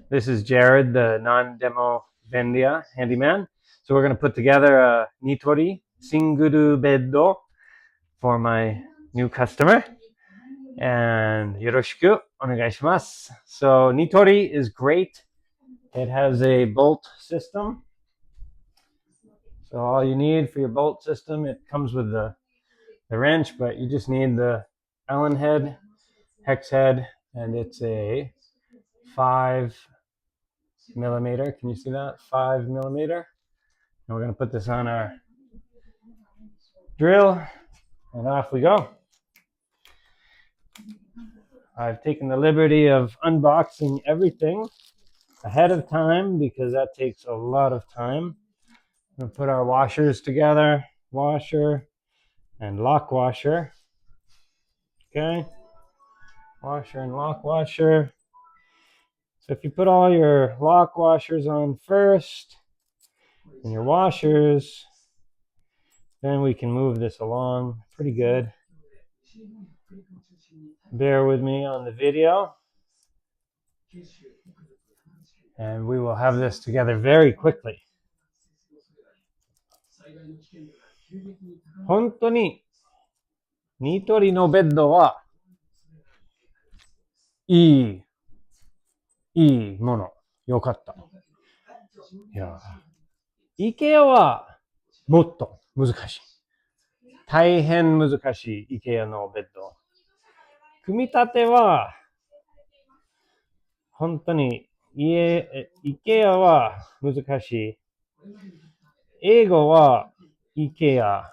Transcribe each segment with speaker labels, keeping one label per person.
Speaker 1: This is Jared, the non-demo Vendia handyman. So we're going to put together a Nitori single beddo for my new customer. And yoroshiku onegaishimasu. So Nitori is great. It has a bolt system. So all you need for your bolt system, it comes with the wrench, but you just need the Allen head, hex head, and it's a 5 millimeter. Can you see that? 5 millimeter. And we're going to put this on our drill, and off we go. I've taken the liberty of unboxing everything ahead of time because that takes a lot of time. We're going to put our washers together, washer and lock washer. Okay, washer and lock washer. So if you put all your lock washers on first and your washers, then we can move this along pretty good. Bear with me on the video. And we will have this together very quickly. 本当にニトリのベッドはいいもの。よかった。いや、IKEA はもっと難しい。大変難しい IKEA のベッド。組み立ては本当にIKEA は難しい。英語はIKEA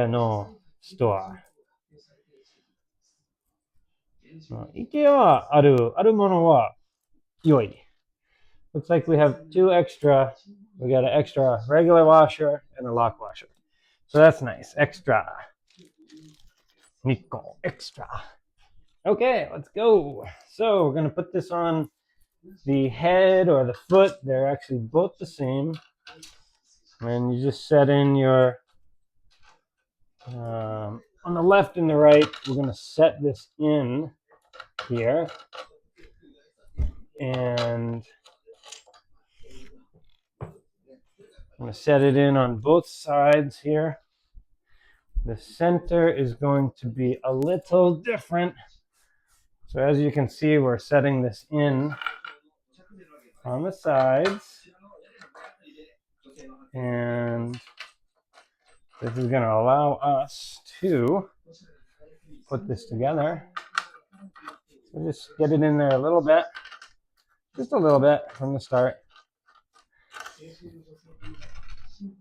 Speaker 1: のストア。IKEA はあるものは良い。Looks like we have two extra. We got an extra regular washer and a lock washer. So that's nice. Extra. Nico, extra. Okay, let's go. So we're going to put this on the head or the foot. They're actually both the same. And you just set in your, on the left and the right, we're going to set this in here. And I'm going to set it in on both sides here. The center is going to be a little different. So as you can see, we're setting this in on the sides. And this is going to allow us to put this together. So just get it in there a little bit. Just a little bit from the start.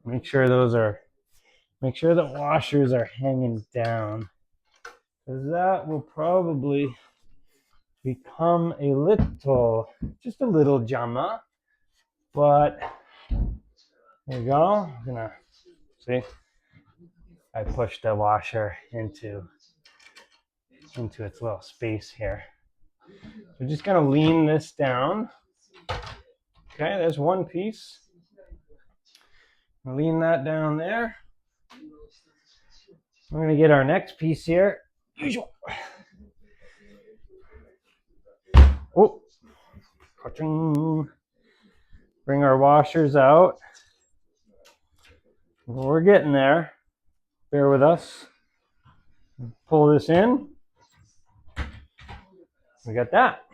Speaker 1: Make sure the washers are hanging down, because that will probably become just a little jama. But there you go. I'm gonna see. I pushed the washer into its little space here. So just gonna lean this down. Okay, there's one piece. Lean that down there. We're going to get our next piece here. Oh, bring our washers out. We're getting there. Bear with us. Pull this in. We got that.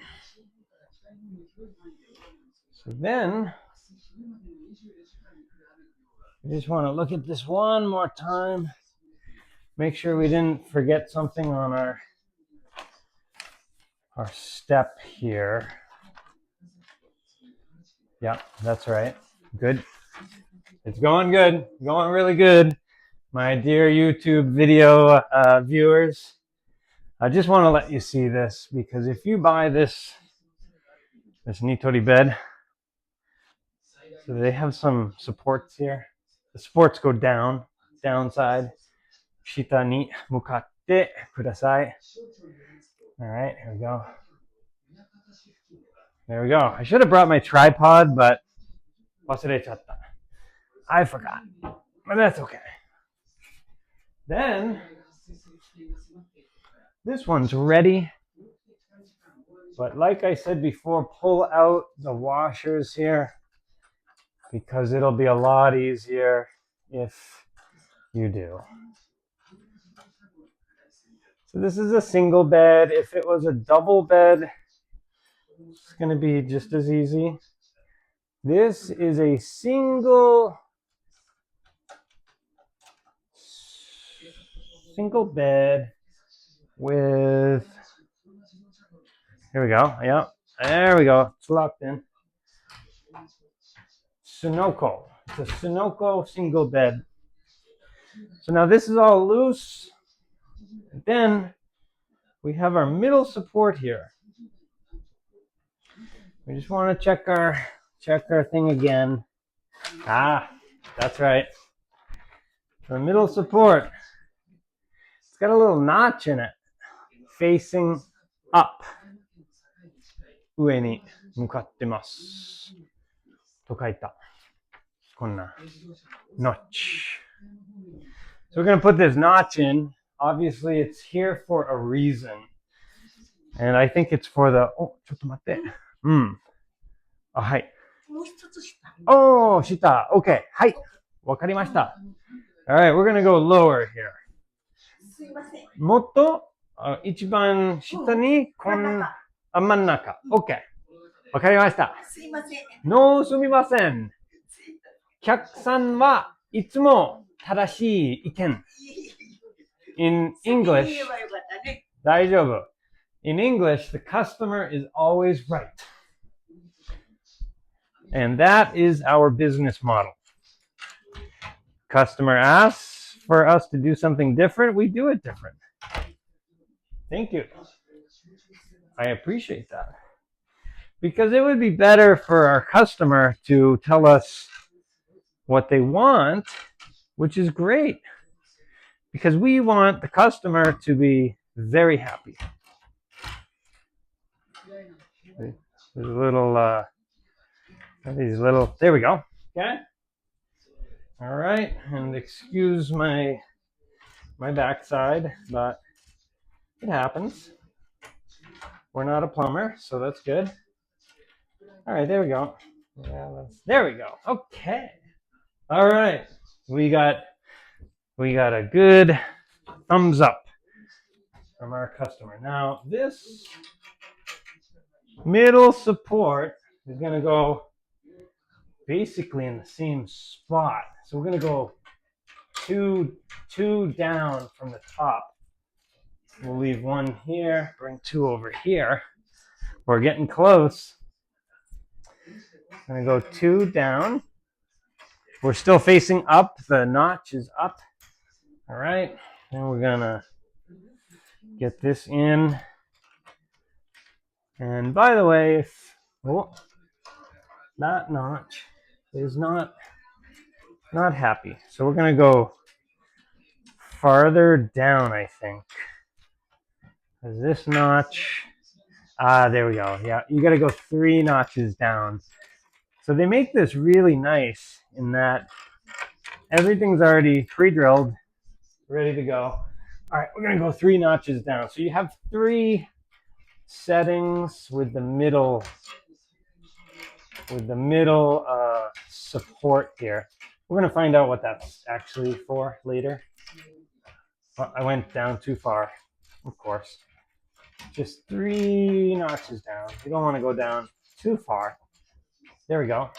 Speaker 1: So then, I just want to look at this one more time. Make sure we didn't forget something on our step here. Yeah, that's right. Good. It's going good. Going really good. My dear YouTube video viewers, I just want to let you see this, because if you buy this Nitori bed, so they have some supports here. The supports go downside. Shita ni mukatte kudasai. All right, here we go. There we go. I should have brought my tripod, but wasurechatta. I forgot. But that's okay. Then, this one's ready But like I said before, pull out the washers here because it'll be a lot easier if you do. So this is a single bed. If it was a double bed, it's going to be just as easy. This is a single bed with, here we go. Yeah, there we go. It's locked in. Sunoco. It's a sunoco single bed. So now this is all loose. Then we have our middle support here. We just want to check our thing again. Ah, that's right. The middle support. It's got a little notch in it, facing up. 上に向かってます。と書いた。こんな notch. So we're going to put this notch in. Obviously, it's here for a reason. And I think it's for the... ちょっと待って。はい。もう一つ下。下。OK. はい。わかりました。Alright, we're going to go lower here. すいません。もっと一番下に真ん中。OK. わかりました。すいません。すみません。客さんはいつも正しい意見。In English, 大丈夫。In English, the customer is always right. And that is our business model. Customer asks for us to do something different, we do it different. Thank you. I appreciate that. Because it would be better for our customer to tell us what they want, which is great. Because we want the customer to be very happy. These little, there we go. Okay. All right. And excuse my backside, but it happens. We're not a plumber, so that's good. All right. There we go. Yeah, there we go. Okay. All right. We got a good thumbs up from our customer. Now, this middle support is going to go basically in the same spot. So we're going to go two down from the top. We'll leave one here, bring two over here. We're getting close. I'm going to go two down. We're still facing up. The notch is up. All right. And we're going to get this in. And by the way, that notch is not happy. So we're going to go farther down, I think. This notch, there we go. Yeah, you got to go 3 notches down. So they make this really nice in that everything's already pre-drilled, ready to go. All right, we're going to go 3 notches down. So you have 3 settings with the middle support here. We're going to find out what that's actually for later. Well, I went down too far, of course. Just 3 notches down. You don't want to go down too far. There we go.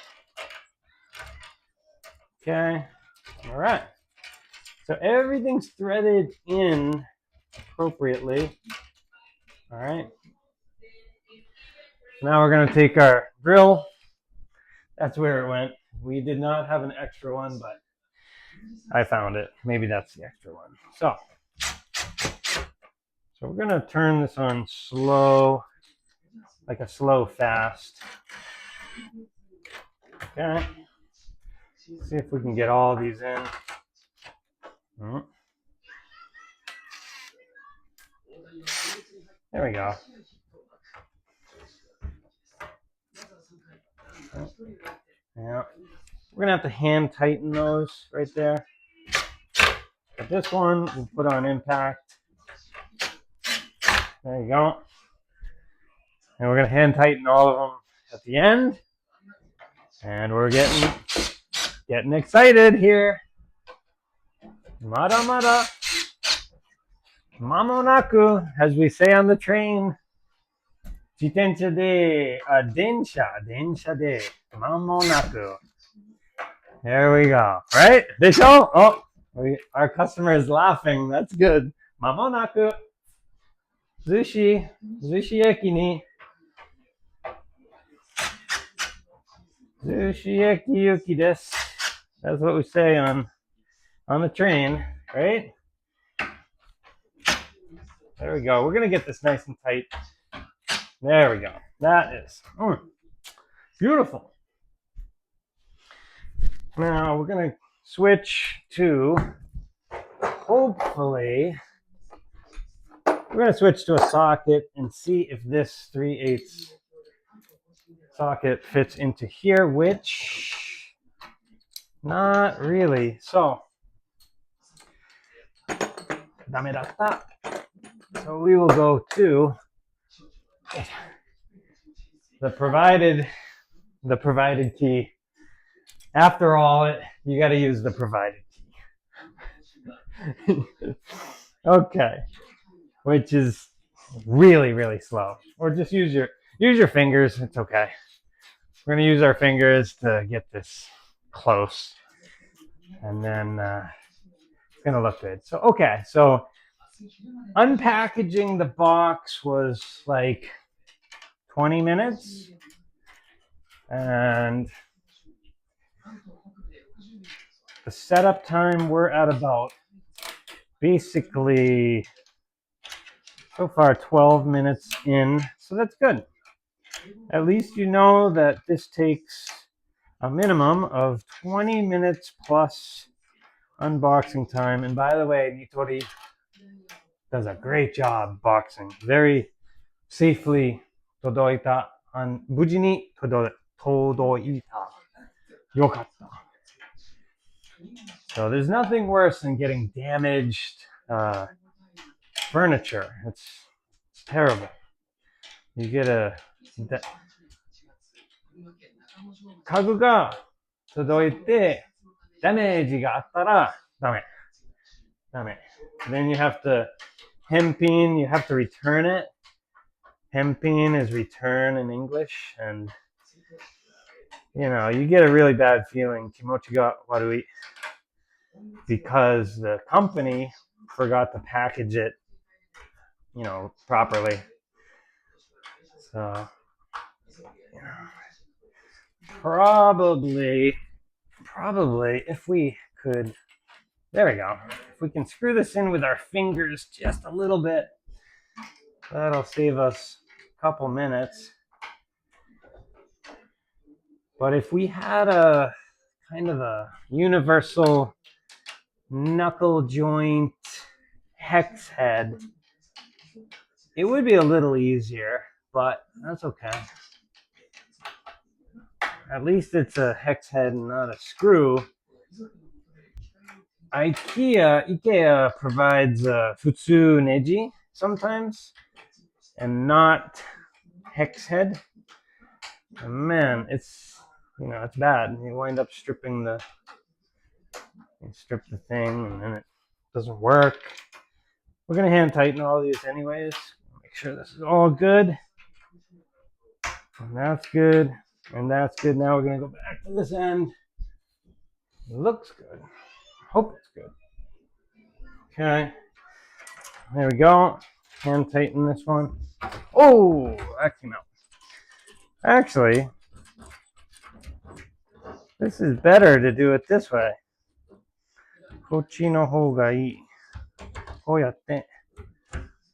Speaker 1: Okay. All right. So everything's threaded in appropriately. All right. Now we're going to take our drill. That's where it went. We did not have an extra one, but I found it. Maybe that's the extra one. So we're going to turn this on slow, like a slow fast. Okay. See if we can get all these in. There we go. Yeah. We're going to have to hand tighten those right there. But this one, we'll put on impact. There you go. And we're going to hand tighten all of them at the end. And we're getting excited here. Mada mada. Mamonaku, as we say on the train. Jitensha de, densha de, mamonaku. There we go. Right? Desho? Oh, our customer is laughing. That's good. Mamonaku. Zushi eki ni. Zushi eki yuki desu. That's what we say on the train, right? There we go. We're going to get this nice and tight. There we go. That is beautiful. Now we're going to switch to, hopefully, we're going to switch to a socket and see if this 3/8 socket fits into here, which not really. So, ダメだった. So we will go to the provided key. After all, you got to use the provided key. Okay, which is really, really slow. Or just use your fingers. It's okay. We're gonna use our fingers to get this close, and then it's gonna look good. So okay, so unpackaging the box was like 20 minutes, and the setup time, we're at about basically so far 12 minutes in, so that's good. At least you know that this takes a minimum of 20 minutes plus unboxing time. And by the way, Nitori does a great job boxing. Very safely todoita. 無事に届いた. Yokatta. So there's nothing worse than getting damaged furniture. It's terrible. You get a 家具が届いてダメージがあったらダメ. Then you have to hempin, you have to return it. Hempin is return in English, and you get a really bad feeling, 気持ちが悪い, because the company forgot to package it, properly. So, probably if we could, there we go. If we can screw this in with our fingers just a little bit, that'll save us a couple minutes. But if we had a kind of a universal knuckle joint hex head, it would be a little easier, but that's okay. At least it's a hex head and not a screw. IKEA provides futsu neji sometimes, and not hex head. And man, it's bad. You wind up stripping the thing, and then it doesn't work. We're gonna hand tighten all these anyways. Make sure this is all good. And that's good. And that's good. Now we're gonna go back to this end. It looks good. Hope it's good. Okay. There we go. Hand tighten this one. Oh, that came out. Actually, this is better to do it this way. こっちの方がいい. こうやって.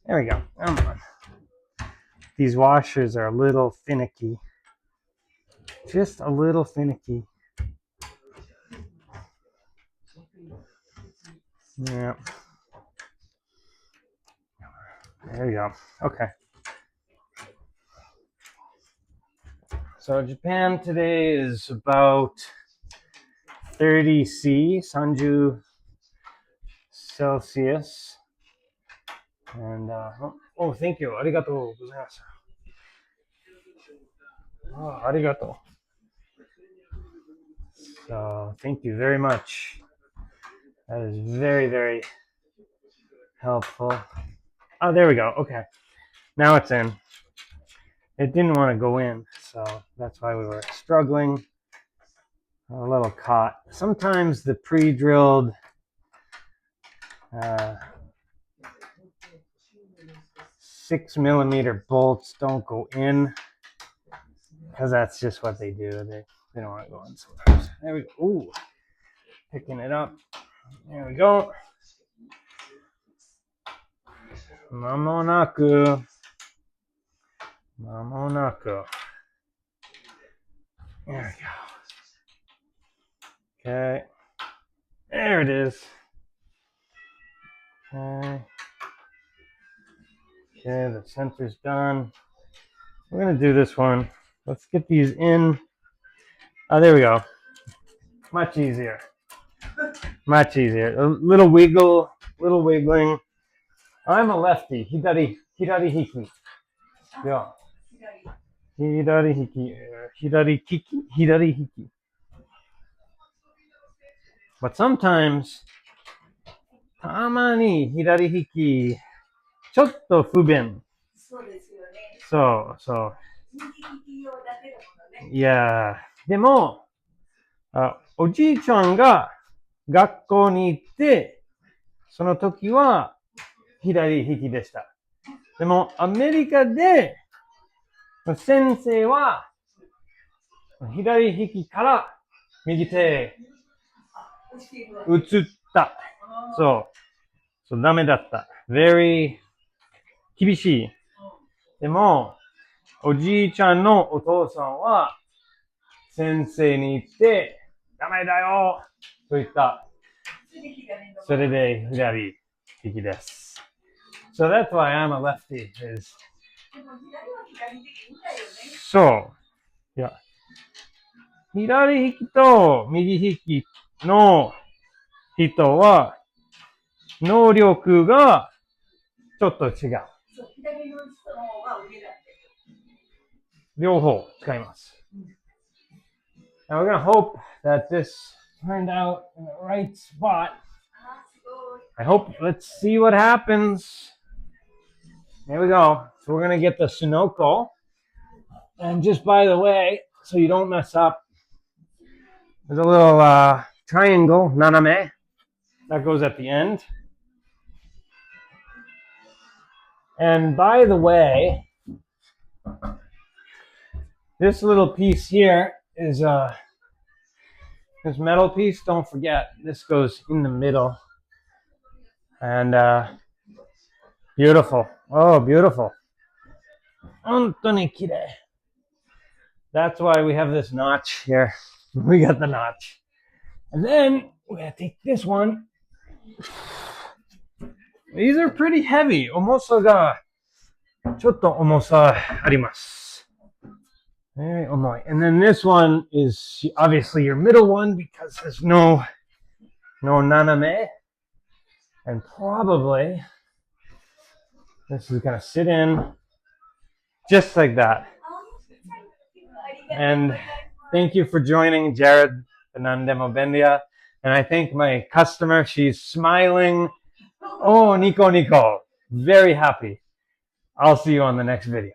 Speaker 1: There we go. Come on. These washers are a little finicky. Just a little finicky. Yeah. There you go. Okay. So Japan today is about 30 Celsius. And, thank you. ありがとうございました. Oh, arigato. So, thank you very much. That is very, very helpful. Oh, there we go. Okay. Now it's in. It didn't want to go in, so that's why we were struggling. A little caught. Sometimes the pre-drilled 6mm bolts don't go in because that's just what they do. They don't want to go in sometimes. There we go. Ooh, picking it up. There we go. Mamonaku. There we go. Okay. There it is. Okay. Okay, the center's done. We're going to do this one. Let's get these in. Oh, there we go. Much easier. Much easier. A little wiggle, little wiggling. I'm a lefty. Hidari hiki. Yeah. Hidari hiki. But sometimes, たまに左利き、ちょっと不便。そうですよね。そう。右利き用だけだものね。いや、でも、おじいちゃんが学校に行って、その時は左利きでした。でも、アメリカで、先生は左利きから右手移った。そう、ダメだった。very 厳しい。でも、おじいちゃんのお父さんは先生に言って、ダメだよと言った。それで左利きです。So that's why I'm a lefty. そう。いや、左利きと右利きの人は能力がちょっと違う。両方使います。Now we're going to hope that this turned out in the right spot. I hope, let's see what happens. There we go. So we're going to get the sunoco. And just by the way, so you don't mess up, there's a little triangle, naname, that goes at the end. And by the way, this little piece here is this metal piece. Don't forget, this goes in the middle. And beautiful. Oh, beautiful. 本当に綺麗. That's why we have this notch here. We got the notch. And then we're going to take this one. These are pretty heavy. 重さがちょっと重さあります。Very 重い. And then this one is obviously your middle one because there's no naname. And probably this is going to sit in just like that. And thank you for joining Jared, the Nandemo Bendia. And I thank my customer. She's smiling. Oh, Nico. Very happy. I'll see you on the next video.